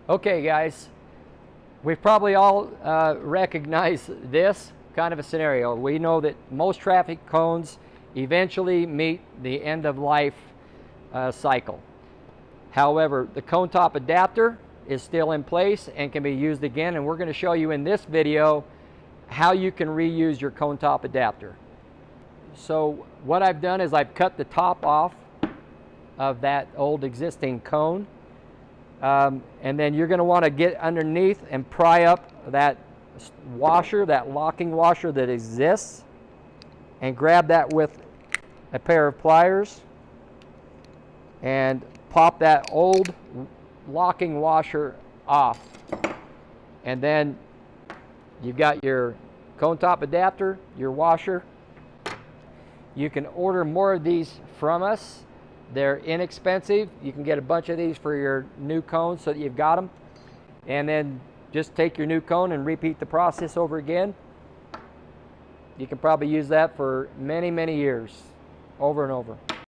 Okay guys, we've probably all recognized this kind of a scenario. We know that most traffic cones eventually meet the end of life cycle. However, the cone top adapter is still in place and can be used again, and we're going to show you in this video how you can reuse your cone top adapter. So what I've done is I've cut the top off of that old existing cone. And then you're going to want to get underneath and pry up that washer, that locking washer that exists, and grab that with a pair of pliers and pop that old locking washer off. And then you've got your cone top adapter, your washer. You can order more of these from us. They're inexpensive. You can get a bunch of these for your new cones so that you've got them. And then just take your new cone and repeat the process over again. You can probably use that for many, many years, over and over.